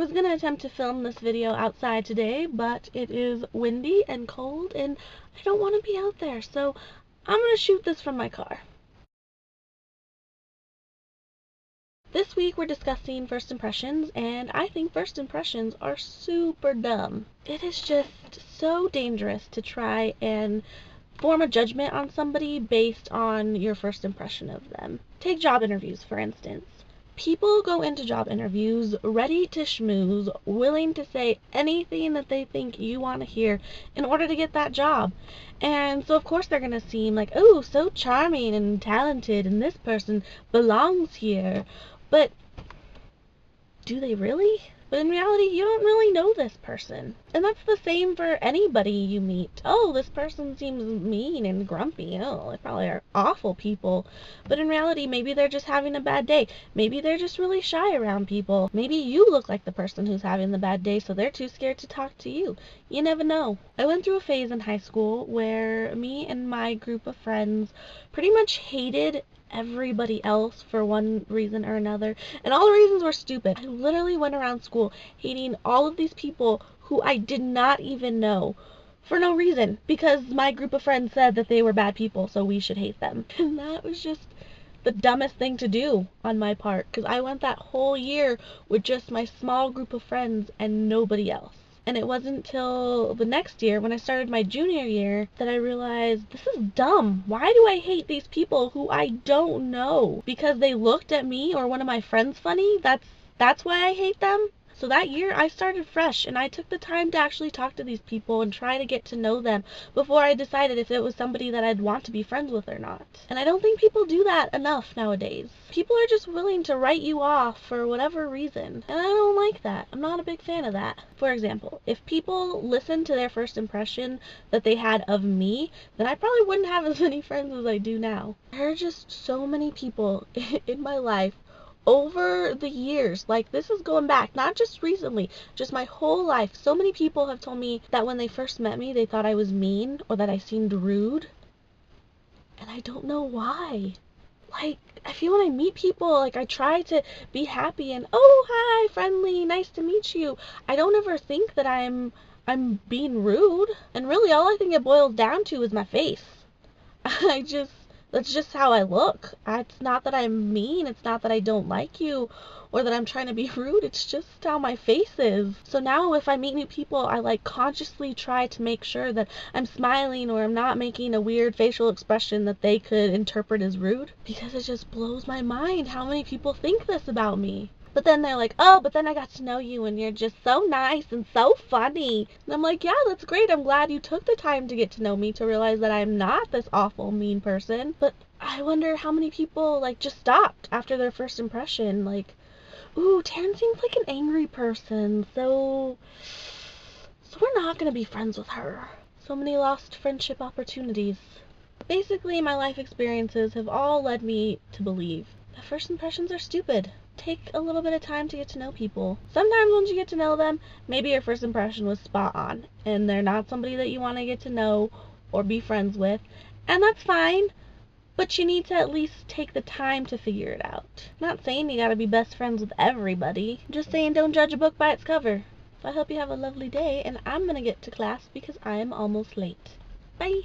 was gonna attempt to film this video outside today, but it is windy and cold and I don't want to be out there, so I'm gonna shoot this from my car. This week we're discussing first impressions, and I think first impressions are super dumb. It is just so dangerous to try and form a judgment on somebody based on your first impression of them. Take job interviews, for instance. People go into job interviews ready to schmooze, willing to say anything that they think you want to hear in order to get that job. And so of course they're going to seem like, oh, so charming and talented, and this person belongs here. But do they really? But in reality, you don't really know this person. And that's the same for anybody you meet. Oh, this person seems mean and grumpy. Oh, they probably are awful people. But in reality, maybe they're just having a bad day. Maybe they're just really shy around people. Maybe you look like the person who's having the bad day, so they're too scared to talk to you. You never know. I went through a phase in high school where me and my group of friends pretty much hated everybody else for one reason or another, and all the reasons were stupid. I literally went around school hating all of these people who I did not even know for no reason, because my group of friends said that they were bad people, so we should hate them. And that was just the dumbest thing to do on my part, because I went that whole year with just my small group of friends and nobody else. And it wasn't until the next year, when I started my junior year, that I realized this is dumb. Why do I hate these people who I don't know? Because they looked at me or one of my friends funny? That's why I hate them? So that year I started fresh, and I took the time to actually talk to these people and try to get to know them before I decided if it was somebody that I'd want to be friends with or not. And I don't think people do that enough nowadays. People are just willing to write you off for whatever reason, and I don't like that. I'm not a big fan of that. For example, if people listened to their first impression that they had of me, then I probably wouldn't have as many friends as I do now. There are just so many people in my life over the years, like this is going back, not just recently, just my whole life. So many people have told me that when they first met me, they thought I was mean or that I seemed rude. And I don't know why. Like, I feel when I meet people, like I try to be happy and, oh, hi, friendly, nice to meet you. I don't ever think that I'm being rude. And really all I think it boils down to is my face. That's just how I look. It's not that I'm mean, it's not that I don't like you, or that I'm trying to be rude, it's just how my face is. So now if I meet new people, I like consciously try to make sure that I'm smiling or I'm not making a weird facial expression that they could interpret as rude, because it just blows my mind how many people think this about me. But then they're like, oh, but then I got to know you and you're just so nice and so funny. And I'm like, yeah, that's great. I'm glad you took the time to get to know me to realize that I'm not this awful, mean person. But I wonder how many people, like, just stopped after their first impression. Like, ooh, TARYN seems like an angry person, so we're not going to be friends with her. So many lost friendship opportunities. Basically, my life experiences have all led me to believe that first impressions are stupid. Take a little bit of time to get to know people. Sometimes once you get to know them, maybe your first impression was spot on, and they're not somebody that you want to get to know or be friends with, and that's fine, but you need to at least take the time to figure it out. I'm not saying you gotta be best friends with everybody, I'm just saying don't judge a book by its cover. So I hope you have a lovely day, and I'm gonna get to class because I am almost late. Bye!